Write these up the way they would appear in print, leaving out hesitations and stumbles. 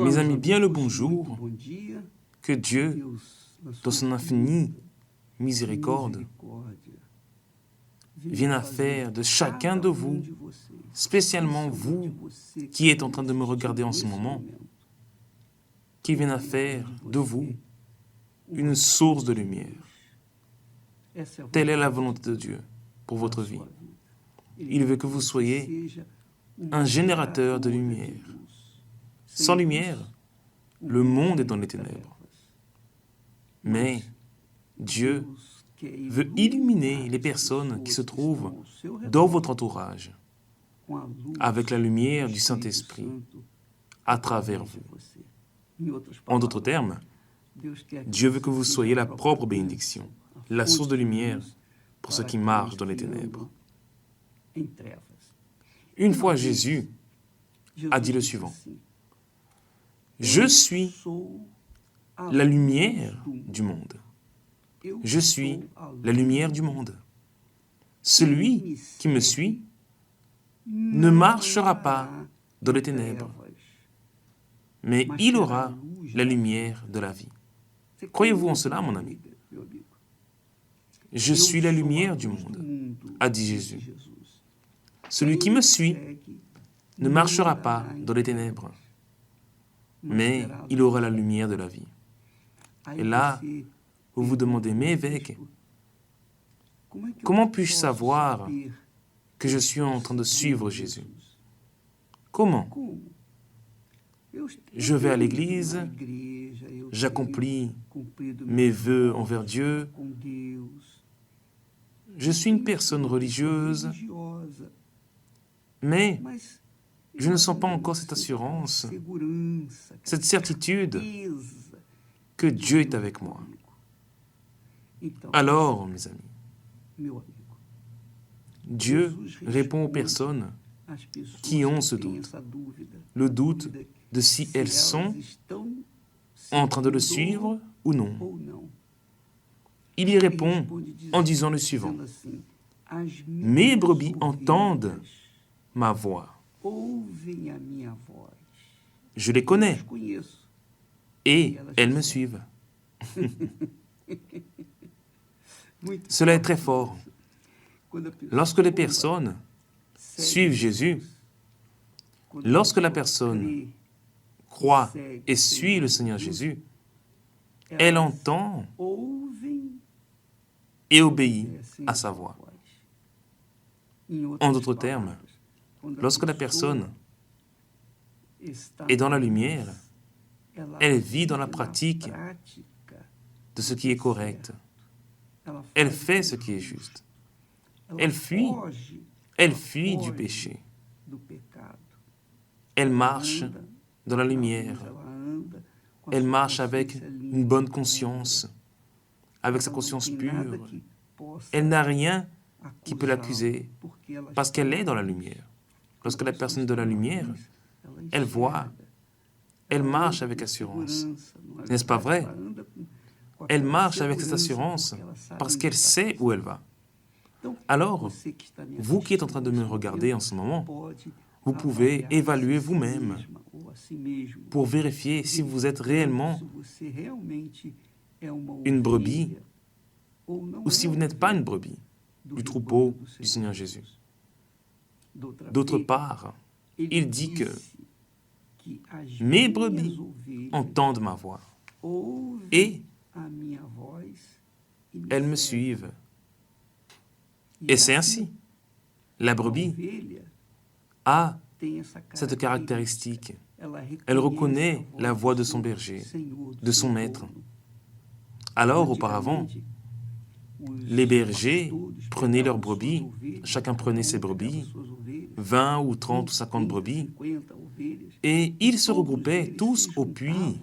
Mes amis, bien le bonjour, que Dieu, dans son infinie miséricorde, vienne faire de chacun de vous, spécialement vous qui êtes en train de me regarder en ce moment, qui vienne faire de vous une source de lumière. Telle est la volonté de Dieu pour votre vie. Il veut que vous soyez un générateur de lumière. Sans lumière, le monde est dans les ténèbres. Mais Dieu veut illuminer les personnes qui se trouvent dans votre entourage avec la lumière du Saint-Esprit à travers vous. En d'autres termes, Dieu veut que vous soyez la propre bénédiction, la source de lumière pour ceux qui marchent dans les ténèbres. Une fois, Jésus a dit le suivant: « Je suis la lumière du monde. Je suis la lumière du monde. Celui qui me suit ne marchera pas dans les ténèbres, mais il aura la lumière de la vie. » Croyez-vous en cela, mon ami? Je suis la lumière du monde, a dit Jésus. Celui qui me suit ne marchera pas dans les ténèbres, mais il aura la lumière de la vie. Et là, vous vous demandez, mais évêque, comment puis-je savoir que je suis en train de suivre Jésus? Comment? Je vais à l'église, j'accomplis mes vœux envers Dieu, je suis une personne religieuse, mais je ne sens pas encore cette assurance, cette certitude que Dieu est avec moi. Alors, mes amis, Dieu répond aux personnes qui ont ce doute, le doute de si elles sont en train de le suivre ou non. Il y répond en disant le suivant: « Mes brebis entendent ma voix. Je les connais et elles me suivent. » Cela est très fort. Lorsque les personnes suivent Jésus, lorsque la personne croit et suit le Seigneur Jésus, elle entend et obéit à sa voix. En d'autres termes, lorsque la personne est dans la lumière, elle vit dans la pratique de ce qui est correct. Elle fait ce qui est juste. Elle fuit du péché. Elle marche dans la lumière. Elle marche avec une bonne conscience, avec sa conscience pure. Elle n'a rien qui peut l'accuser parce qu'elle est dans la lumière. Lorsque la personne est dans la lumière, elle voit, elle marche avec assurance. N'est-ce pas vrai? Elle marche avec cette assurance parce qu'elle sait où elle va. Alors, vous qui êtes en train de me regarder en ce moment, vous pouvez évaluer vous-même pour vérifier si vous êtes réellement une brebis ou si vous n'êtes pas une brebis du troupeau du Seigneur Jésus. D'autre part, il dit que mes brebis entendent ma voix et elles me suivent. Et c'est ainsi. La brebis a cette caractéristique. Elle reconnaît la voix de son berger, de son maître. Alors, auparavant, les bergers prenaient leurs brebis, chacun prenait ses brebis, 20 ou 30 ou 50 brebis, et ils se regroupaient tous au puits.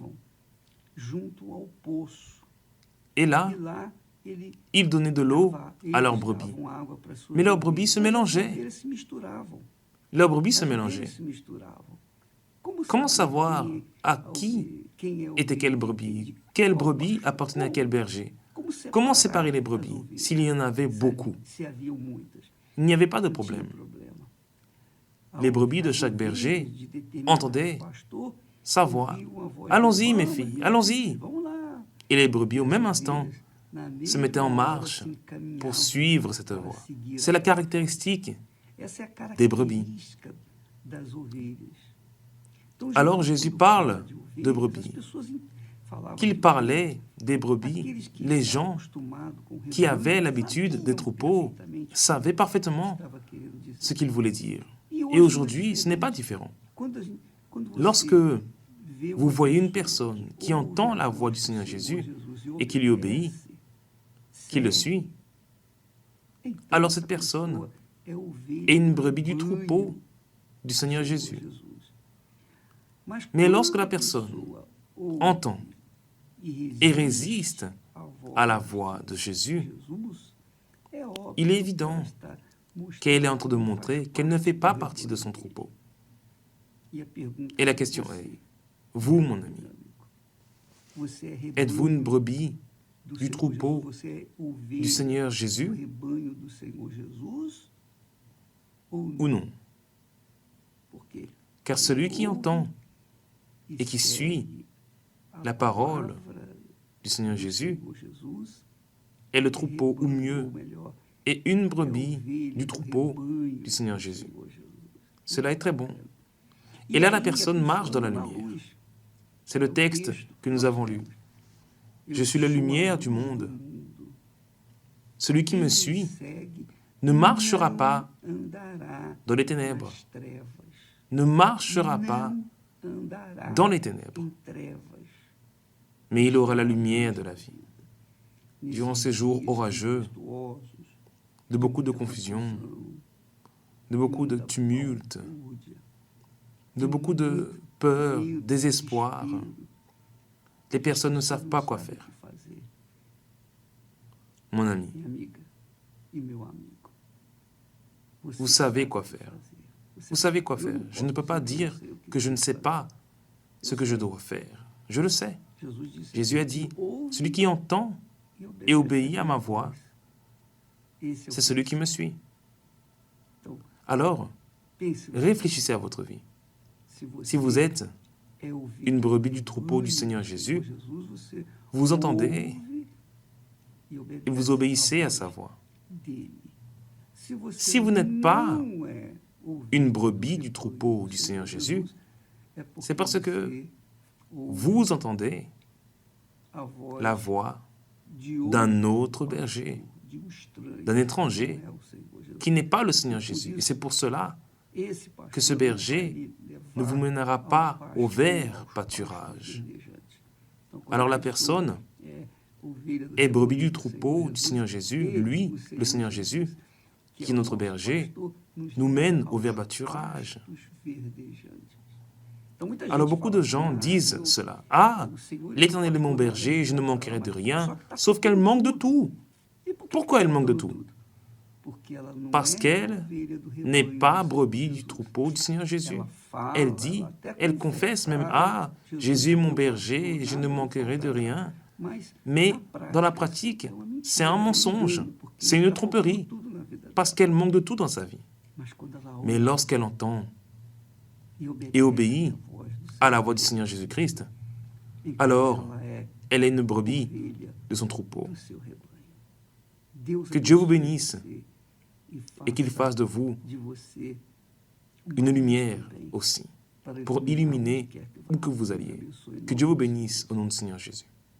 Et là, ils donnaient de l'eau à leurs brebis. Mais leurs brebis se mélangeaient. Leurs brebis se mélangeaient. Comment savoir à qui était quelle brebis? Quelle brebis appartenait à quel berger? Comment séparer les brebis s'il y en avait beaucoup? Il n'y avait pas de problème. Les brebis de chaque berger entendaient sa voix. Allons-y, mes filles, allons-y. Et les brebis, au même instant, se mettaient en marche pour suivre cette voix. C'est la caractéristique des brebis. Alors Jésus parle de brebis. Qu'il parlait des brebis, les gens qui avaient l'habitude des troupeaux savaient parfaitement ce qu'il voulait dire. Et aujourd'hui, ce n'est pas différent. Lorsque vous voyez une personne qui entend la voix du Seigneur Jésus et qui lui obéit, qui le suit, alors cette personne est une brebis du troupeau du Seigneur Jésus. Mais lorsque la personne entend et résiste à la voix de Jésus, il est évident qu'elle est en train de montrer qu'elle ne fait pas partie de son troupeau. Et la question est, vous, mon ami, êtes-vous une brebis du troupeau du Seigneur Jésus ou non? Car celui qui entend et qui suit la parole du Seigneur Jésus est le troupeau, ou mieux, est une brebis du troupeau du Seigneur Jésus. Cela est très bon. Et là, la personne marche dans la lumière. C'est le texte que nous avons lu. Je suis la lumière du monde. Celui qui me suit ne marchera pas dans les ténèbres, ne marchera pas dans les ténèbres, mais il aura la lumière de la vie. Durant ces jours orageux, de beaucoup de confusion, de beaucoup de tumulte, de beaucoup de peur, désespoir, les personnes ne savent pas quoi faire. Mon ami, vous savez quoi faire. Vous savez quoi faire. Je ne peux pas dire que je ne sais pas ce que je dois faire. Je le sais. Jésus a dit, celui qui entend et obéit à ma voix, c'est celui qui me suit. Alors, réfléchissez à votre vie. Si vous êtes une brebis du troupeau du Seigneur Jésus, vous entendez et vous obéissez à sa voix. Si vous n'êtes pas une brebis du troupeau du Seigneur Jésus, c'est parce que vous entendez la voix d'un autre berger, d'un étranger qui n'est pas le Seigneur Jésus. Et c'est pour cela que ce berger ne vous mènera pas au vert pâturage. Alors la personne est brebis du troupeau du Seigneur Jésus. Lui, le Seigneur Jésus, qui est notre berger, nous mène au vert pâturage. Alors beaucoup de gens disent cela. Ah, l'Éternel est mon berger, je ne manquerai de rien, sauf qu'elle manque de tout. Pourquoi elle manque de tout? Parce qu'elle n'est pas brebis du troupeau du Seigneur Jésus. Elle dit, elle confesse même, ah, Jésus est mon berger, je ne manquerai de rien. Mais dans la pratique, c'est un mensonge, c'est une tromperie, parce qu'elle manque de tout dans sa vie. Mais lorsqu'elle entend et obéit à la voix du Seigneur Jésus-Christ, alors elle est une brebis de son troupeau. Que Dieu vous bénisse et qu'il fasse de vous une lumière aussi, pour illuminer où que vous alliez. Que Dieu vous bénisse au nom du Seigneur Jésus.